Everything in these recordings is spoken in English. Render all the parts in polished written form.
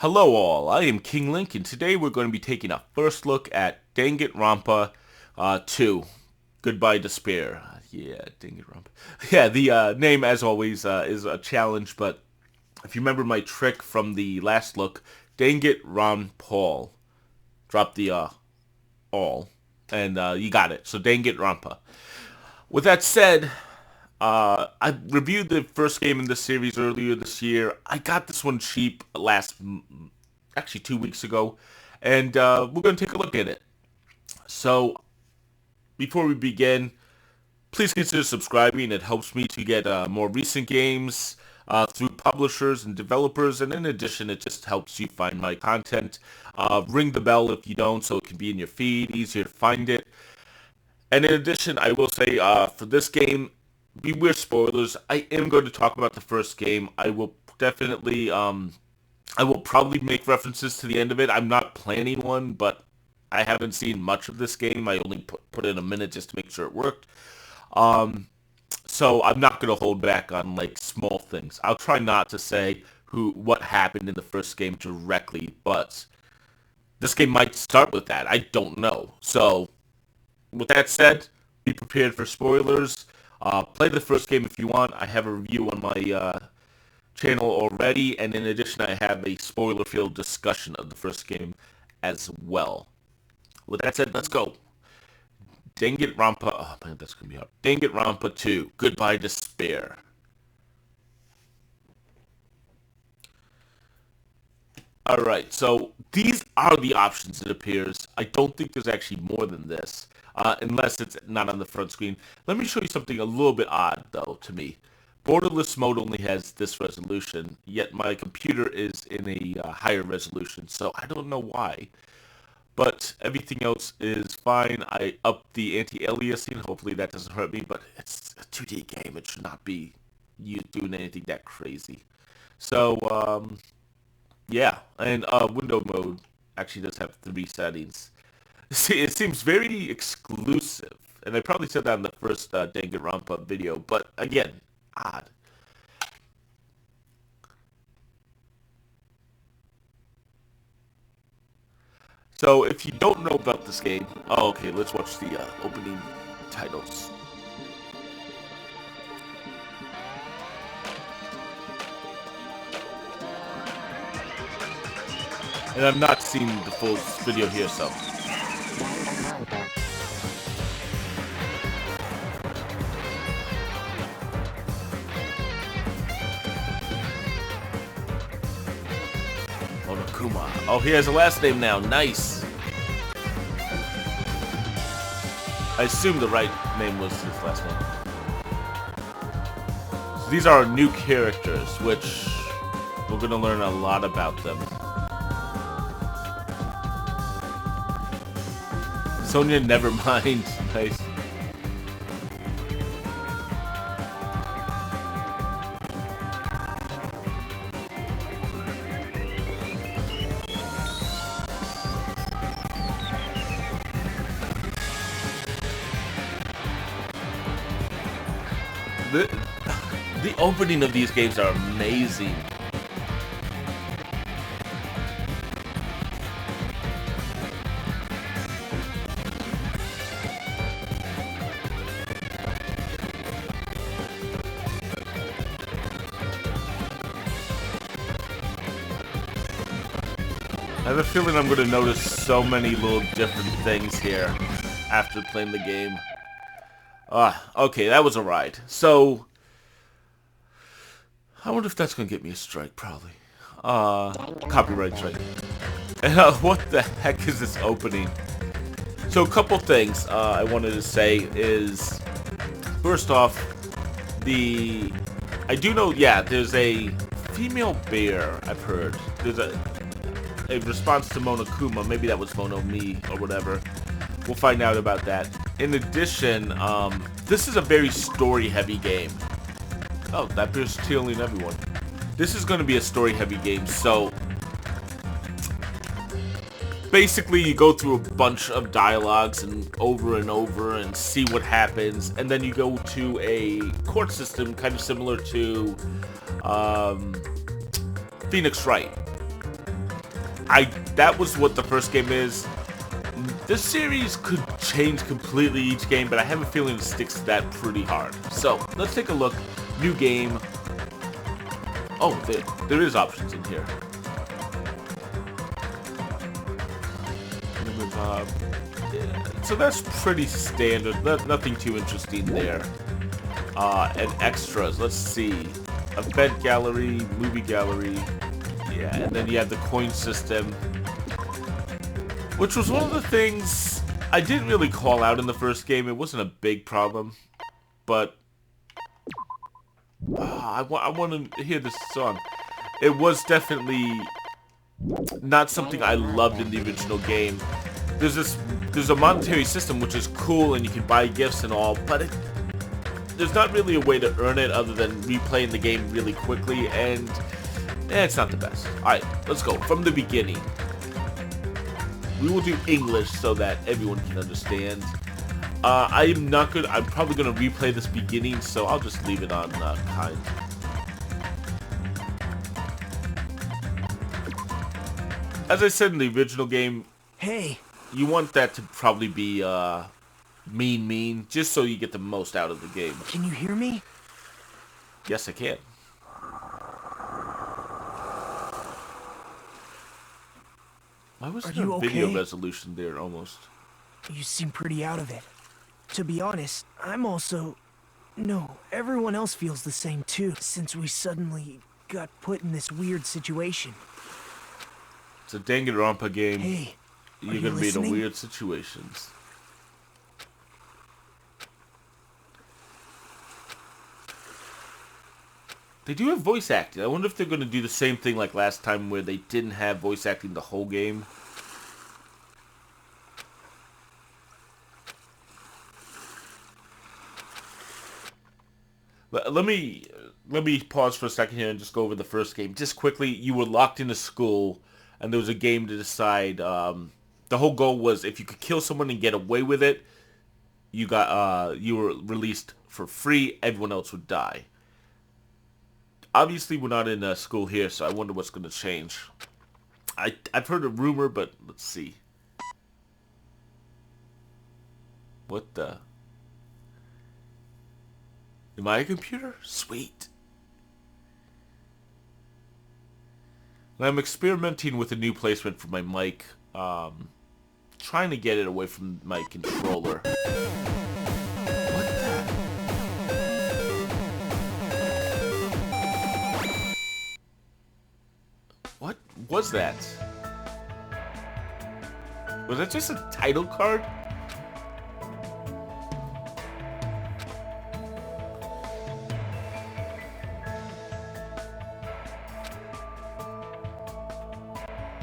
Hello all, I am King Link, and today we're going to be taking a first look at Danganronpa 2, Goodbye Despair. Yeah, Danganronpa. Yeah, the name, as always, is a challenge, but if you remember my trick from the last look, Danganronpa. Drop the all, and you got it. So Danganronpa. With that said, I reviewed the first game in the series earlier this year. I got this one cheap actually 2 weeks ago, and we're going to take a look at it. So, before we begin, please consider subscribing. It helps me to get more recent games through publishers and developers, and in addition, it just helps you find my content. Ring the bell if you don't, so it can be in your feed, easier to find it. And in addition, I will say for this game, beware spoilers. I am going to talk about the first game. I will definitely, I will probably make references to the end of it. I'm not planning one, but I haven't seen much of this game. I only put in a minute just to make sure it worked. So I'm not going to hold back on like small things. I'll try not to say what happened in the first game directly, but this game might start with that. I don't know. So with that said, be prepared for spoilers. Play the first game if you want. I have a review on my channel already, and in addition, I have a spoiler-filled discussion of the first game as well. With that said, let's go. Danganronpa. Oh man, that's gonna be hard. Danganronpa 2. Goodbye Despair. Alright, so these are the options, it appears. I don't think there's actually more than this, unless it's not on the front screen. Let me show you something a little bit odd, though, to me. Borderless mode only has this resolution, yet my computer is in a higher resolution, so I don't know why. But everything else is fine. I upped the anti-aliasing. Hopefully that doesn't hurt me, but it's a 2D game. It should not be you doing anything that crazy. So, yeah, and window mode actually does have 3 settings. See, it seems very exclusive, and I probably said that in the first Danganronpa video, but again, odd. So if you don't know about this game, oh, okay, let's watch the opening titles. And I've not seen the full video here, so. Monokuma. Oh, he has a last name now. Nice. I assume the right name was his last name. So these are new characters, which we're going to learn a lot about them. Sonya, never mind. Nice. The opening of these games are amazing. I have a feeling I'm going to notice so many little different things here after playing the game. Okay, that was a ride. So, I wonder if that's going to get me a strike, probably. Copyright strike. And what the heck is this opening? So, a couple things I wanted to say is, first off, I do know, yeah, there's a female bear, I've heard. There's a response to Monokuma. Maybe that was Mono-me or whatever. We'll find out about that. In addition, this is a very story-heavy game. Oh, that bear's tailing everyone. This is going to be a story-heavy game, so basically you go through a bunch of dialogues and over and see what happens, and then you go to a court system kind of similar to Phoenix Wright. that was what the first game is. This series could change completely each game, but I have a feeling it sticks to that pretty hard. So, let's take a look. New game. Oh, there is options in here. Yeah, so that's pretty standard. Nothing too interesting there. And extras. Let's see. Event gallery, movie gallery. Yeah, and then you have the coin system. Which was one of the things I didn't really call out in the first game. It wasn't a big problem. But I want to hear this song. It was definitely not something I loved in the original game. There's a monetary system which is cool and you can buy gifts and all, but there's not really a way to earn it other than replaying the game really quickly, and it's not the best. Alright, let's go from the beginning. We will do English so that everyone can understand. I'm probably gonna replay this beginning, so I'll just leave it on kind. As I said in the original game, hey, you want that to probably be mean, just so you get the most out of the game. Can you hear me? Yes, I can. Why was there a video resolution there almost? You seem pretty out of it. To be honest, I'm also... No, everyone else feels the same too, since we suddenly got put in this weird situation. It's a Danganronpa game. Hey, you're gonna be in weird situations. They do have voice acting. I wonder if they're gonna do the same thing like last time where they didn't have voice acting the whole game. Let me pause for a second here and just go over the first game. Just quickly, you were locked into school, and there was a game to decide. The whole goal was if you could kill someone and get away with it, you were released for free. Everyone else would die. Obviously, we're not in school here, so I wonder what's going to change. I've heard a rumor, but let's see. What the? Am I a computer? Sweet. I'm experimenting with a new placement for my mic. Trying to get it away from my controller. What the? What was that? Was that just a title card?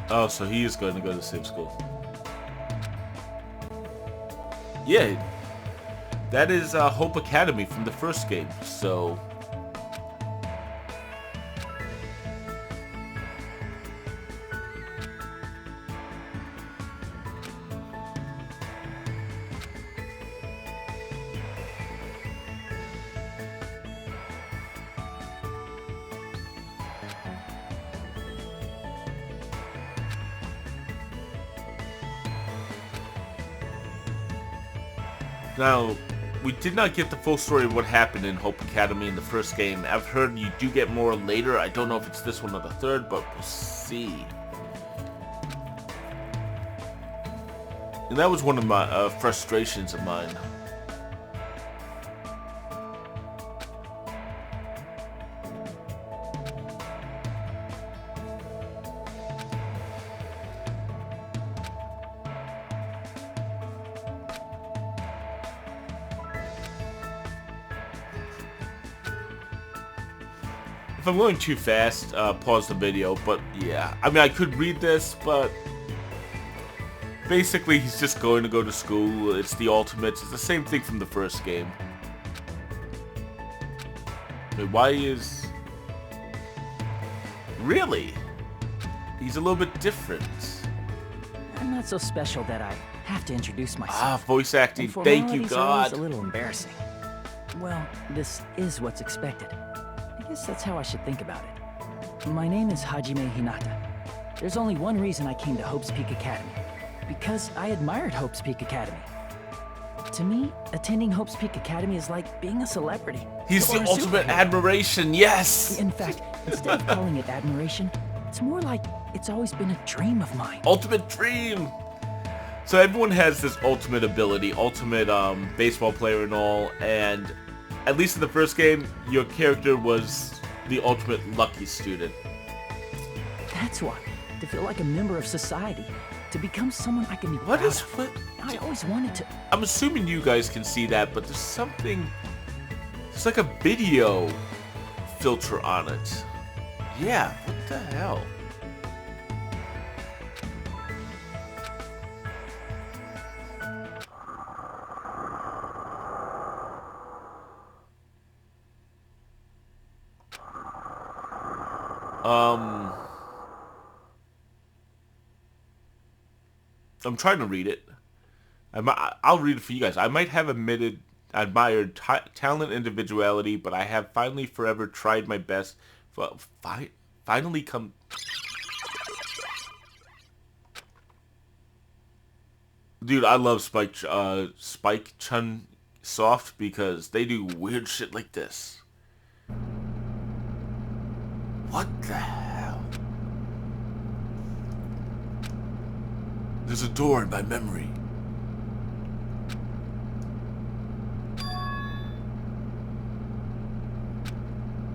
Oh, so he is going to go to the same school. Yeah, that is Hope Academy from the first game, so... Now, we did not get the full story of what happened in Hope Academy in the first game. I've heard you do get more later. I don't know if it's this one or the third, but we'll see. And that was one of my frustrations of mine. If I'm going too fast, pause the video, but yeah. I mean, I could read this, but basically he's just going to go to school. It's the Ultimates. It's the same thing from the first game. Wait, why is... Really? He's a little bit different. I'm not so special that I have to introduce myself. Ah, voice acting. Thank you, God. It's a little embarrassing. Well, this is what's expected. I guess that's how I should think about it. My name is Hajime Hinata. there's only one reason I came to Hope's Peak Academy. Because I admired Hope's Peak Academy. To me, attending Hope's Peak Academy is like being a celebrity. He's or the a ultimate superhero. admiration, yes! In fact, instead of calling it admiration, it's more like it's always been a dream of mine. Ultimate dream! So everyone has this ultimate ability, ultimate baseball player and all, and at least in the first game, your character was the ultimate lucky student. That's why, to feel like a member of society, to become someone I can be What proud is of. what? I always wanted to. I'm assuming you guys can see that, but there's something. It's like a video filter on it. Yeah, what the hell? I'm trying to read it. I'll read it for you guys. I might have admired talent, individuality, but I have finally forever tried my best. Finally come. Dude, I love Spike Chun Soft because they do weird shit like this. What the hell? There's a door in my memory.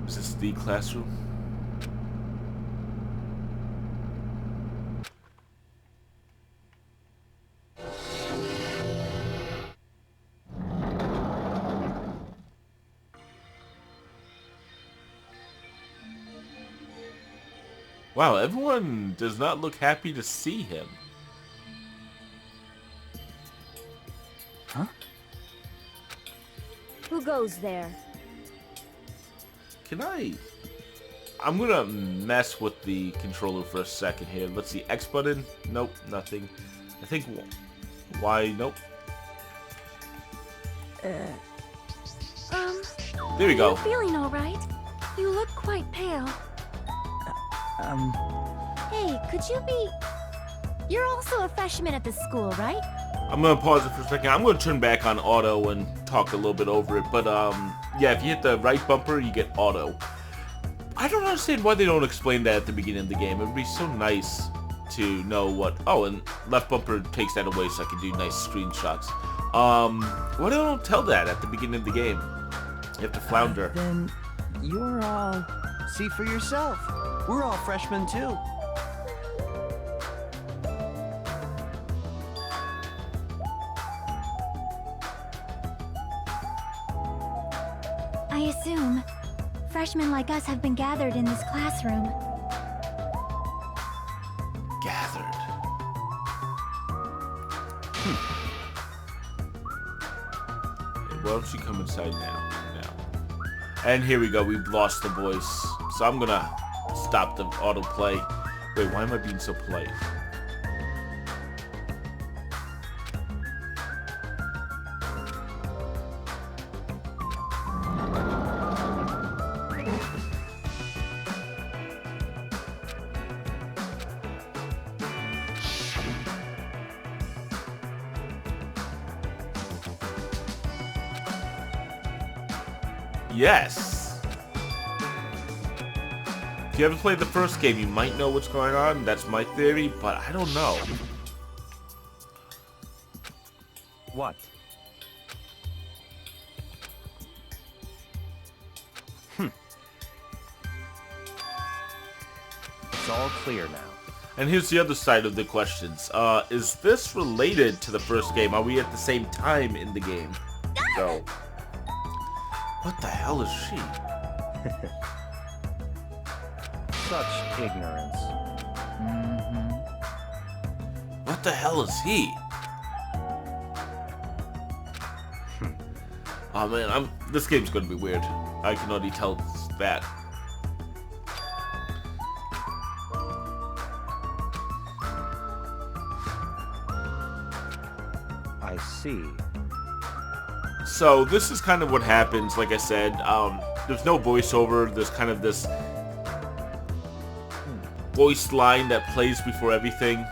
Is this the classroom? Wow, everyone does not look happy to see him. Huh? Who goes there? Can I? I'm gonna mess with the controller for a second here. Let's see, X button? Nope, nothing. I think Y, nope. There we go. Are you feeling all right? You look quite pale. Hey, could you be... You're also a freshman at this school, right? I'm gonna pause it for a second. I'm gonna turn back on auto and talk a little bit over it. But yeah, if you hit the right bumper, you get auto. I don't understand why they don't explain that at the beginning of the game. It would be so nice to know what... Oh, and left bumper takes that away so I can do nice screenshots. Why they don't tell that at the beginning of the game? You have to flounder. Then you're all... See for yourself. We're all freshmen too. I assume freshmen like us have been gathered in this classroom. Gathered. Hey, why don't you come inside now? And here we go. We've lost the voice. So I'm gonna stop the autoplay. Wait, why am I being so polite? Yes! If you haven't played the first game, you might know what's going on. That's my theory, but I don't know. What? It's all clear now. And here's the other side of the questions. Is this related to the first game? Are we at the same time in the game? So, what the hell is she? Such ignorance. What the hell is he? Oh man, this game's gonna be weird. I can already tell that. I see. So this is kind of what happens. Like I said, there's no voiceover. There's kind of this voice line that plays before everything.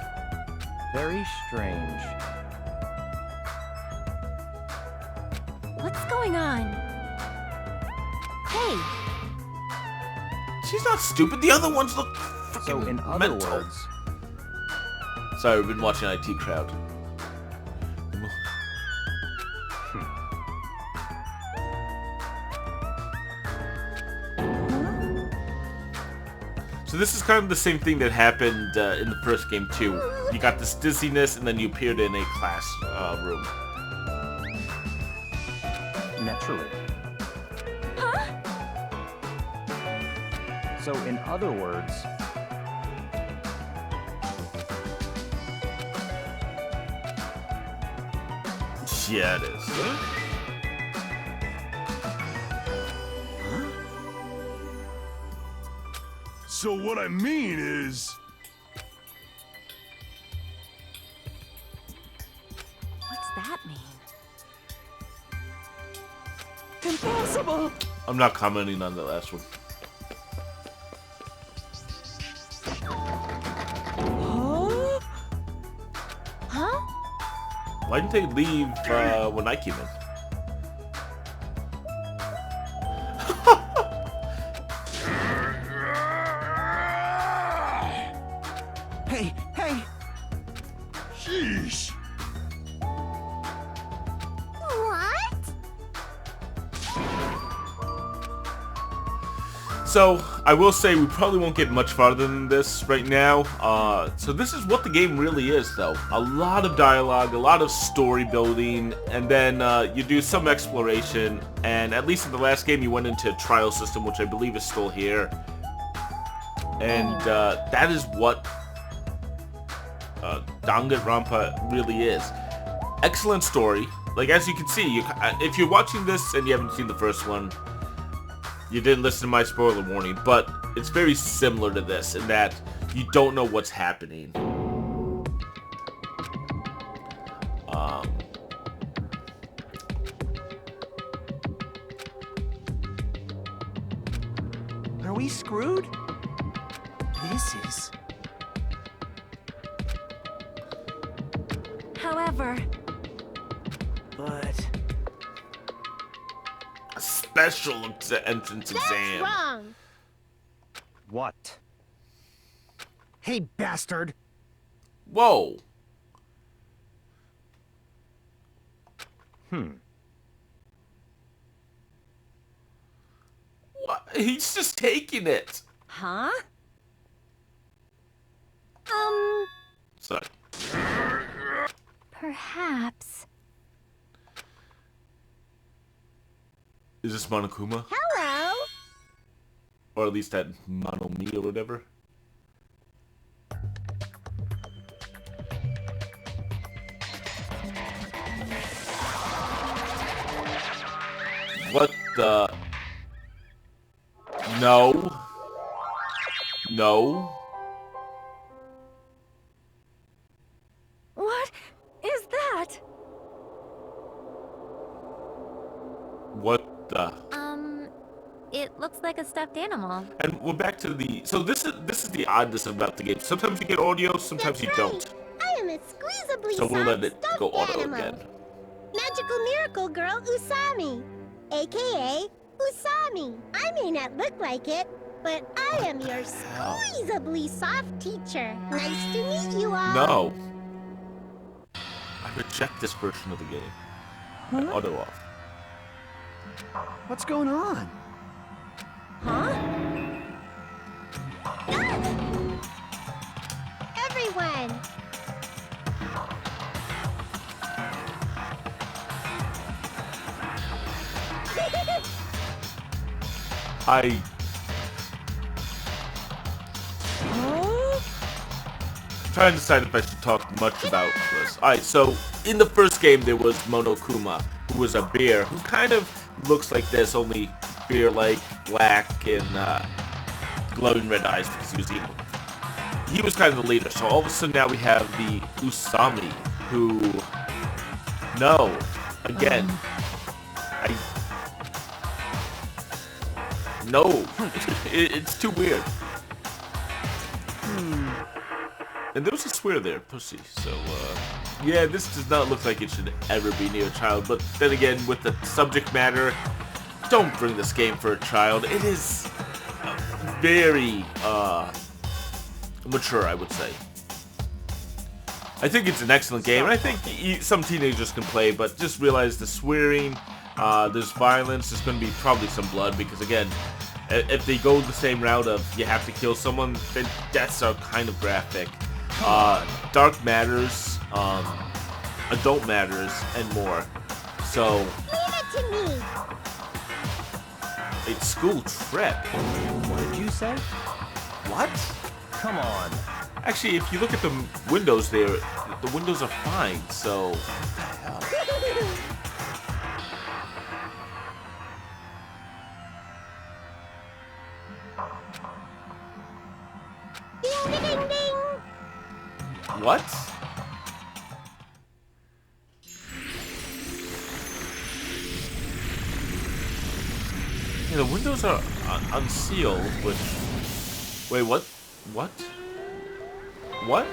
Very strange. What's going on? Hey, She's not stupid. The other ones look So fucking in other mental. words, Sorry, we've been watching IT Crowd. So this is kind of the same thing that happened in the first game too. You got this dizziness, and then you appeared in a class room. naturally. So in other words, Yeah, it is. So what I mean is... what's that mean? Impossible! I'm not commenting on the last one. Huh? Huh? Why didn't they leave when I came in? Hey, hey! Sheesh. What? So, I will say we probably won't get much farther than this right now. So this is what the game really is, though. A lot of dialogue, a lot of story building, and then you do some exploration. And at least in the last game, you went into a trial system, which I believe is still here. And that is what Danganronpa really is. Excellent story. Like, as you can see, if you're watching this and you haven't seen the first one, you didn't listen to my spoiler warning, but it's very similar to this in that you don't know what's happening. Are we screwed? This is... However, But... A special entrance exam. wrong. what? Hey, bastard! Whoa. What? He's just taking it. Huh? Sorry. Perhaps. Is this Monokuma? Hello? Or at least that Monomi or whatever? What the... No. No. What is that? What the... It looks like a stuffed animal. And we're back to the... So this is the oddness about the game. Sometimes you get audio, sometimes you don't. I am a squeezably So we'll soft let it stuffed go auto animal. again. Magical miracle girl Usami, aka Usami. I may not look like it, but I am your squeezably soft teacher. Nice to meet you all. No. I reject this version of the game. And auto off. What's going on? Huh? Everyone, I... I'm trying to decide if I should talk much about this. Alright, so in the first game there was Monokuma, who was a bear, who kind of looks like this, only bear-like, black, and glowing red eyes because he was evil. He was kind of the leader, so all of a sudden now we have the Usami, who... No. Again. No. It's too weird. And there was a swear there, pussy. So, yeah, this does not look like it should ever be near a child. But then again, with the subject matter, don't bring this game for a child. It is very mature, I would say. I think it's an excellent game, and I think some teenagers can play, but just realize the swearing, there's violence, there's going to be probably some blood, because again, if they go the same route of you have to kill someone, then deaths are kind of graphic. Dark matters, adult matters, and more. So, Leave it to me. it's school trip. What did you say? What? Come on. Actually, if you look at the windows there, the windows are fine, so... What the hell? Ding, ding, ding, ding. What? Yeah, the windows are unsealed, which... Wait, what? What? What?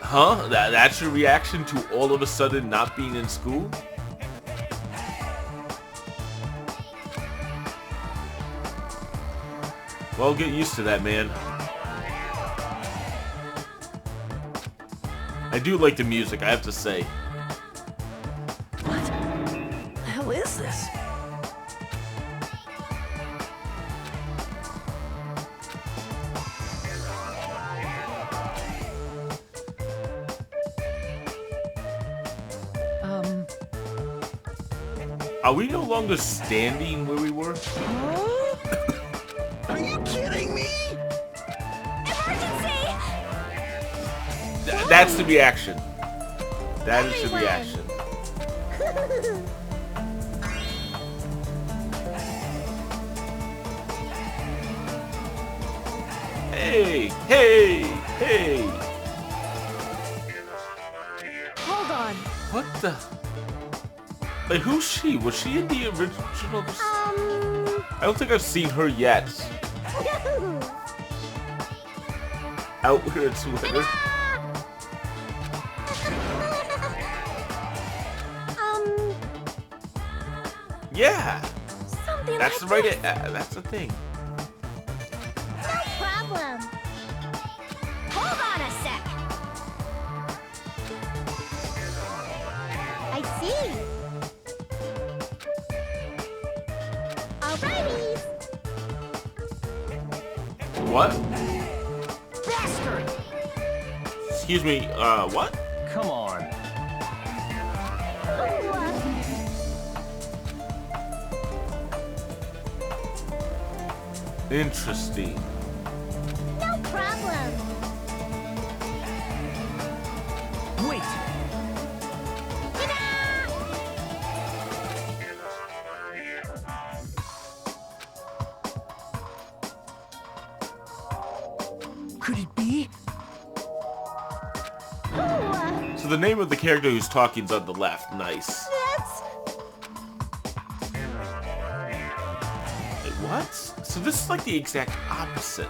Huh? That's your reaction to all of a sudden not being in school? Well, get used to that, man. I do like the music, I have to say. What the hell is this? Are we no longer standing where we were? Are you kidding me? Emergency! That's the reaction. That is the Everyone. reaction. Hey! Hey! Hey! Hold on. What the? Like, who's she? Was she in the original? I don't think I've seen her yet. Outward sweater. Yeah, Something that's the like right. this. That's the thing. No problem. Hold on a sec. I see. Alrighty. What? Bastard! Excuse me. What? Come on. Interesting. No problem. Wait! Could it be? So the name of the character who's talking is on the left. Nice. That's Wait, what? So this is like the exact opposite.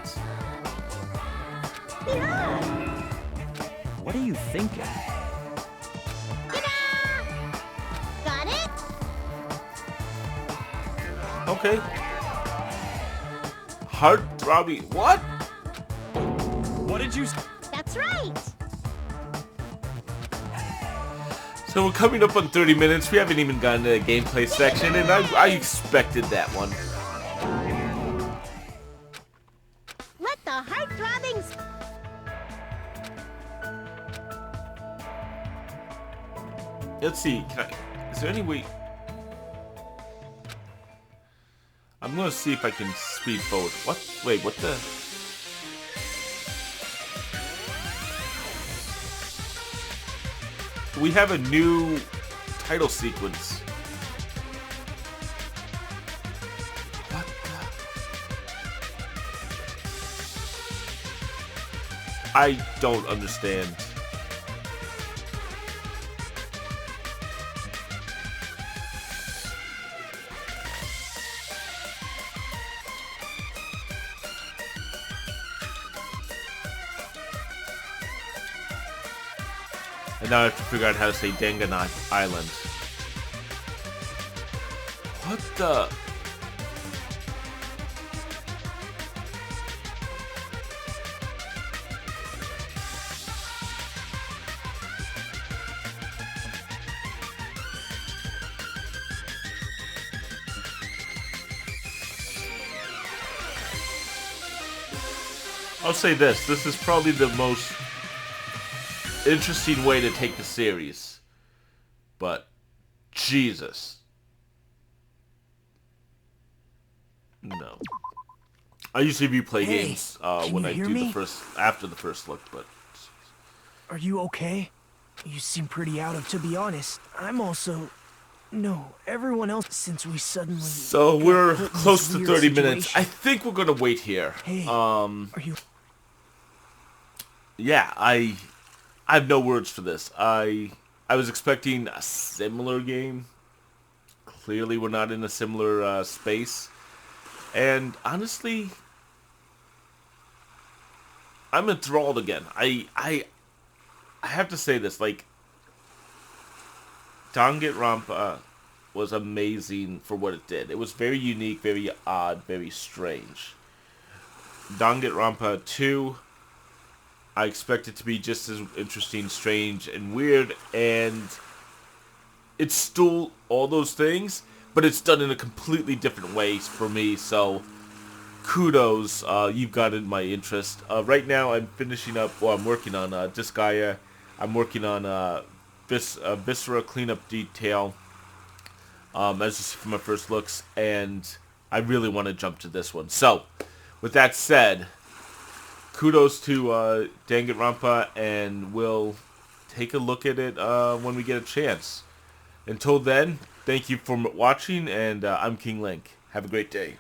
What are you thinking? got it. Okay. Heart-throbbing. What? What did you say? That's right. So we're coming up on 30 minutes. We haven't even gotten to the gameplay section, and I expected that one. Let the heart throbbings. Let's see. Is there any way? I'm gonna see if I can speed forward. What? Wait, what the? We have a new title sequence. What I don't understand. And now I have to figure out how to say Danganronpa Island. What the? I'll say this. This is probably the most interesting way to take the series. But, Jesus. No. I usually replay Hey, games can when you I hear do me? after the first look, but... Are you okay? You seem pretty out of. To be honest, I'm also. No, everyone else. Since we suddenly. So got we're put in close this to weird 30 minutes. situation. I think we're gonna wait here. Hey, are you? Yeah, I have no words for this. I was expecting a similar game. Clearly, we're not in a similar space. And honestly, I'm enthralled again. I have to say this, like, Danganronpa was amazing for what it did. It was very unique, very odd, very strange. Danganronpa 2, I expect it to be just as interesting, strange, and weird, and it's still all those things, but it's done in a completely different way for me, so kudos, you've gotten my interest. Right now, I'm finishing up, well, I'm working on Disgaea, I'm working on Viscera Cleanup Detail, as you see from my first looks, and I really want to jump to this one. So, with that said, kudos to Danganronpa, and we'll take a look at it when we get a chance. Until then, thank you for watching, and I'm King Link. Have a great day.